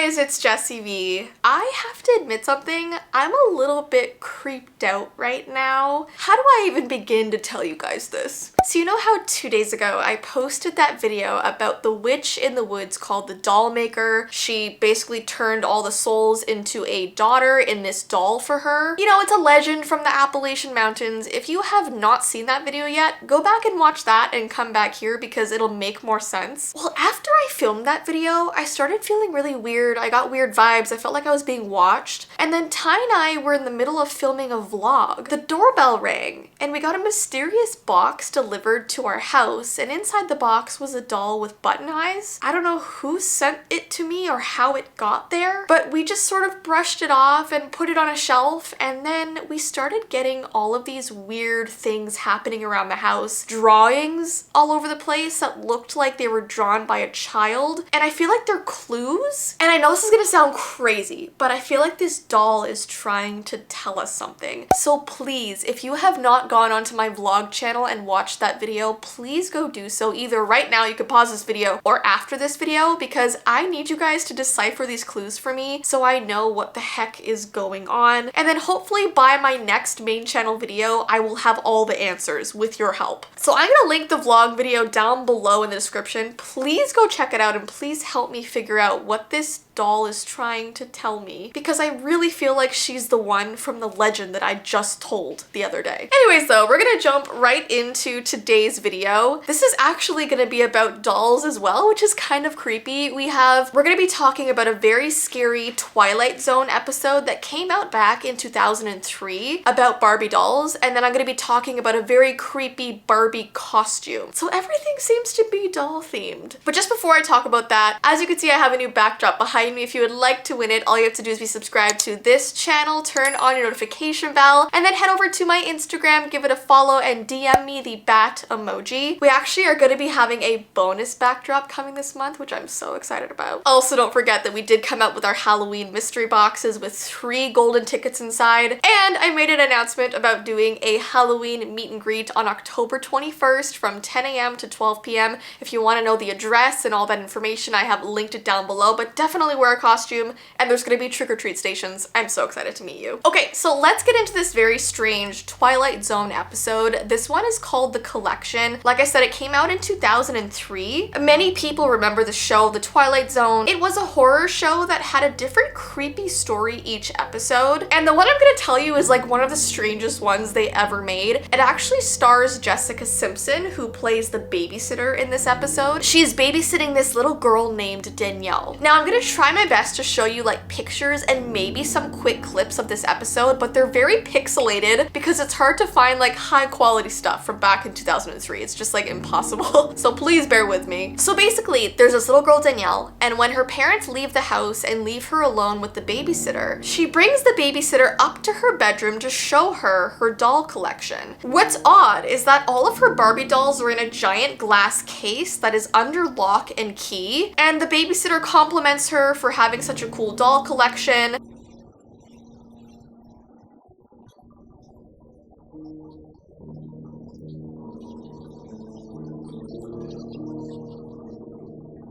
guys, it's Jessii Vee. I have to admit something, I'm a little bit creeped out right now. How do I even begin to tell you guys this? So you know how 2 days ago I posted that video about the witch in the woods called the doll maker? She basically turned all the souls into a daughter in this doll for her. You know, it's a legend from the Appalachian Mountains. If you have not seen that video yet, go back and watch that and come back here because it'll make more sense. Well, after I filmed that video, I started feeling really weird. I got weird vibes. I felt like I was being watched. And then Ty and I were in the middle of filming a vlog. The doorbell rang and we got a mysterious box delivered to our house, and inside the box was a doll with button eyes. I don't know who sent it to me or how it got there, but we just sort of brushed it off and put it on a shelf, and then we started getting all of these weird things happening around the house. Drawings all over the place that looked like they were drawn by a child, and I feel like they're clues. And I know this is gonna sound crazy, but I feel like this doll is trying to tell us something. So please, if you have not gone onto my vlog channel and watched that video, please go do so. Either right now, you could pause this video, or after this video, because I need you guys to decipher these clues for me so I know what the heck is going on. And then hopefully by my next main channel video, I will have all the answers with your help. So I'm gonna link the vlog video down below in the description. Please go check it out and please help me figure out what this doll is trying to tell me, because I really feel like she's the one from the legend that I just told the other day. Anyways though, we're gonna jump right into today's video. This is actually gonna be about dolls as well, which is kind of creepy. We're gonna be talking about a very scary Twilight Zone episode that came out back in 2003 about Barbie dolls, and then I'm gonna be talking about a very creepy Barbie costume. So everything seems to be doll themed. But just before I talk about that, as you can see, I have a new backdrop behind me. If you would like to win it, all you have to do is be subscribed to this channel, turn on your notification bell, and then head over to my Instagram, give it a follow, and DM me the bat emoji. We actually are going to be having a bonus backdrop coming this month, which I'm so excited about. Also, don't forget that we did come out with our Halloween mystery boxes with 3 golden tickets inside, and I made an announcement about doing a Halloween meet and greet on October 21st from 10 a.m. to 12 p.m. If you want to know the address and all that information, I have linked it down below, but definitely wear a costume, and there's gonna be trick-or-treat stations. I'm so excited to meet you. Okay, so let's get into this very strange Twilight Zone episode. This one is called The Collection. Like I said, it came out in 2003. Many people remember the show, The Twilight Zone. It was a horror show that had a different creepy story each episode, and the one I'm gonna tell you is like one of the strangest ones they ever made. It actually stars Jessica Simpson, who plays the babysitter in this episode. She's babysitting this little girl named Danielle. Now, I'm gonna try my best to show you like pictures and maybe some quick clips of this episode, but they're very pixelated because it's hard to find like high quality stuff from back in 2003. It's just like impossible. So please bear with me. So basically, there's this little girl Danielle, and when her parents leave the house and leave her alone with the babysitter, she brings the babysitter up to her bedroom to show her her doll collection. What's odd is that all of her Barbie dolls are in a giant glass case that is under lock and key, and the babysitter compliments her for having such a cool doll collection.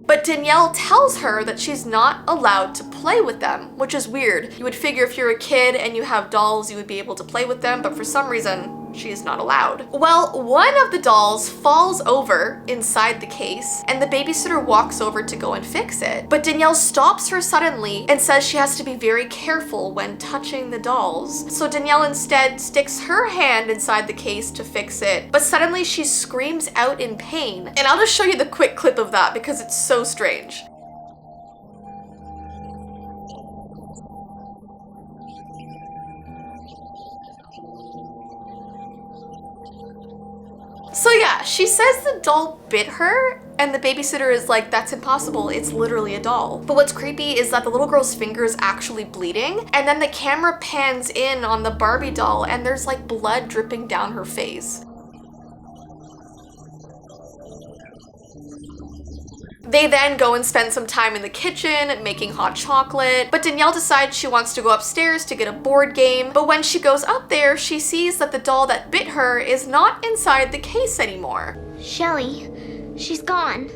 But Danielle tells her that she's not allowed to play with them, which is weird. You would figure if you're a kid and you have dolls, you would be able to play with them, but for some reason, she is not allowed. Well, one of the dolls falls over inside the case, and the babysitter walks over to go and fix it. But Danielle stops her suddenly and says she has to be very careful when touching the dolls. So Danielle instead sticks her hand inside the case to fix it, but suddenly she screams out in pain. And I'll just show you the quick clip of that because it's so strange. So yeah, she says the doll bit her, and the babysitter is like, that's impossible, it's literally a doll. But what's creepy is that the little girl's finger is actually bleeding, and then the camera pans in on the Barbie doll and there's like blood dripping down her face. They then go and spend some time in the kitchen making hot chocolate, but Danielle decides she wants to go upstairs to get a board game. But when she goes up there, she sees that the doll that bit her is not inside the case anymore. Shelly, she's gone.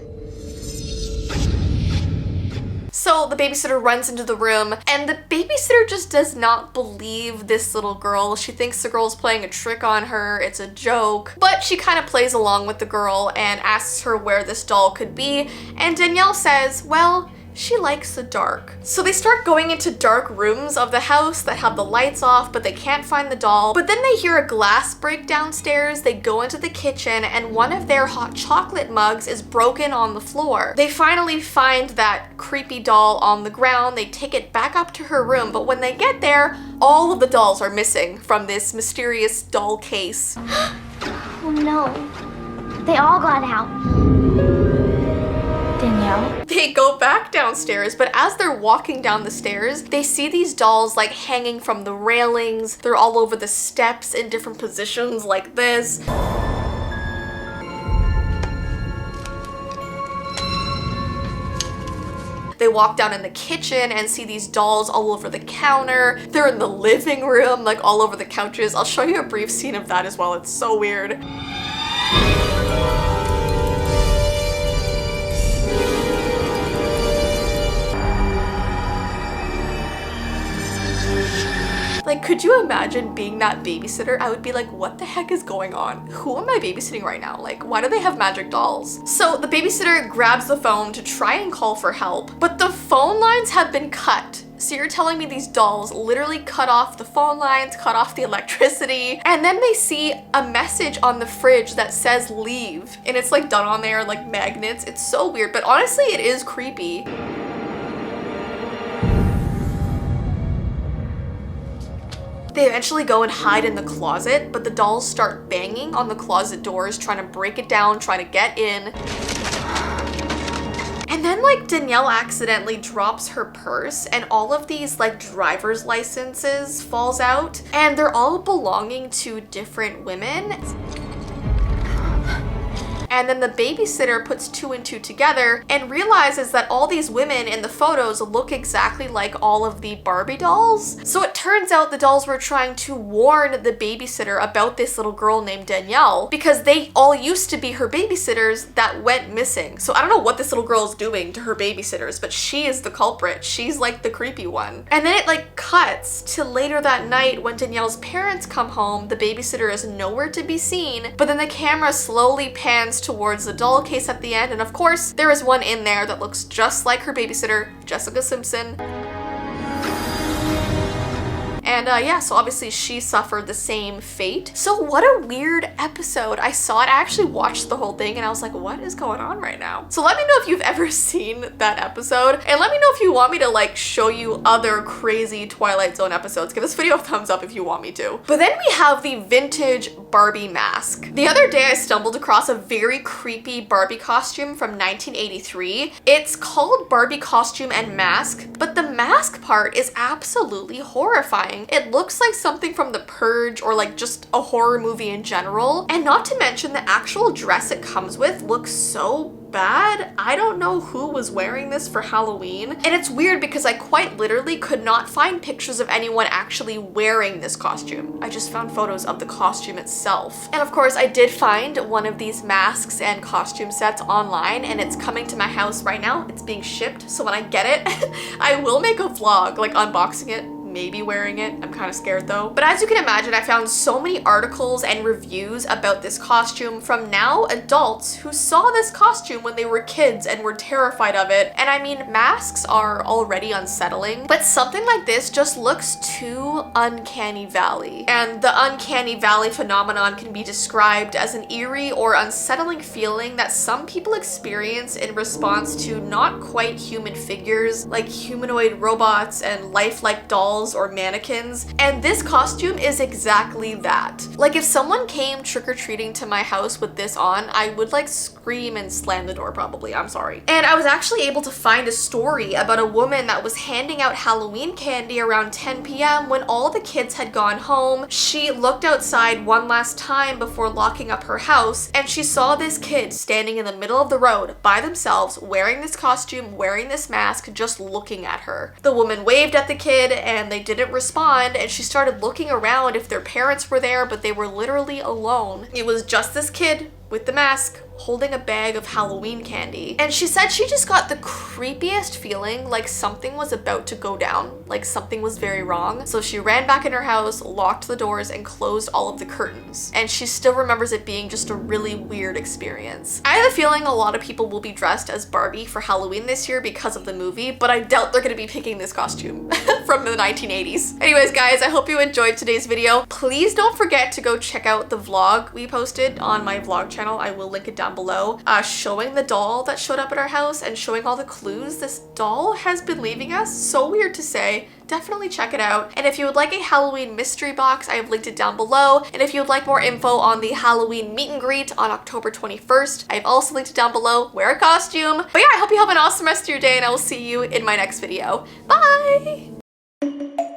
So So the babysitter runs into the room, and the babysitter just does not believe this little girl. She thinks the girl's playing a trick on her, it's a joke, but she kind of plays along with the girl and asks her where this doll could be, and Danielle says, well, she likes the dark. So they start going into dark rooms of the house that have the lights off, but they can't find the doll. But then they hear a glass break downstairs. They go into the kitchen, and one of their hot chocolate mugs is broken on the floor. They finally find that creepy doll on the ground. They take it back up to her room, but when they get there, all of the dolls are missing from this mysterious doll case. Oh no, they all got out. Danielle? They go back downstairs, but as they're walking down the stairs, they see these dolls like hanging from the railings. They're all over the steps in different positions like this. They walk down in the kitchen and see these dolls all over the counter. They're in the living room, like all over the couches. I'll show you a brief scene of that as well. It's so weird. Like, could you imagine being that babysitter? I would be like, what the heck is going on? Who am I babysitting right now? Like, why do they have magic dolls? So the babysitter grabs the phone to try and call for help, but the phone lines have been cut. So you're telling me these dolls literally cut off the phone lines, cut off the electricity, and then they see a message on the fridge that says leave, and it's like done on there like magnets. It's so weird, but honestly, it is creepy. They eventually go and hide in the closet, but the dolls start banging on the closet doors, trying to break it down, trying to get in. And then like Danielle accidentally drops her purse, and all of these like driver's licenses falls out, and they're all belonging to different women. And then the babysitter puts two and two together and realizes that all these women in the photos look exactly like all of the Barbie dolls. So it turns out the dolls were trying to warn the babysitter about this little girl named Danielle, because they all used to be her babysitters that went missing. So I don't know what this little girl is doing to her babysitters, but she is the culprit. She's like the creepy one. And then it like cuts to later that night when Danielle's parents come home. The babysitter is nowhere to be seen, but then the camera slowly pans towards the doll case at the end, and of course there is one in there that looks just like her babysitter, Jessica Simpson. And yeah, so obviously she suffered the same fate. So what a weird episode. I saw it, I actually watched the whole thing, and I was like, what is going on right now? So let me know if you've ever seen that episode, and let me know if you want me to like show you other crazy Twilight Zone episodes. Give this video a thumbs up if you want me to. But then we have the vintage Barbie mask. The other day I stumbled across a very creepy Barbie costume from 1983. It's called Barbie Costume and Mask, but the mask part is absolutely horrifying. It looks like something from The Purge or like just a horror movie in general. And not to mention the actual dress it comes with looks so bad. I don't know who was wearing this for Halloween. And it's weird because I quite literally could not find pictures of anyone actually wearing this costume. I just found photos of the costume itself. And of course I did find one of these masks and costume sets online, and it's coming to my house right now. It's being shipped. So when I get it, I will make a vlog like unboxing it, maybe wearing it. I'm kind of scared though. But as you can imagine, I found so many articles and reviews about this costume from now adults who saw this costume when they were kids and were terrified of it. And I mean, masks are already unsettling, but something like this just looks too uncanny valley. And the uncanny valley phenomenon can be described as an eerie or unsettling feeling that some people experience in response to not quite human figures like humanoid robots and lifelike dolls or mannequins, and this costume is exactly that. Like if someone came trick-or-treating to my house with this on, I would like scream and slam the door probably, I'm sorry. And I was actually able to find a story about a woman that was handing out Halloween candy around 10 p.m. when all the kids had gone home. She looked outside one last time before locking up her house, and she saw this kid standing in the middle of the road by themselves, wearing this costume, wearing this mask, just looking at her. The woman waved at the kid and they didn't respond, and she started looking around if their parents were there, but they were literally alone. It was just this kid with the mask holding a bag of Halloween candy. And she said she just got the creepiest feeling like something was about to go down, like something was very wrong. So she ran back in her house, locked the doors, and closed all of the curtains. And she still remembers it being just a really weird experience. I have a feeling a lot of people will be dressed as Barbie for Halloween this year because of the movie, but I doubt they're gonna be picking this costume from the 1980s. Anyways, guys, I hope you enjoyed today's video. Please don't forget to go check out the vlog we posted on my vlog channel. I will link it down below, showing the doll that showed up at our house and showing all the clues this doll has been leaving us. So weird to say. Definitely check it out. And if you would like a Halloween mystery box, I have linked it down below. And if you would like more info on the Halloween meet and greet on October 21st, I've also linked it down below. Wear a costume. But yeah, I hope you have an awesome rest of your day, and I will see you in my next video. Bye!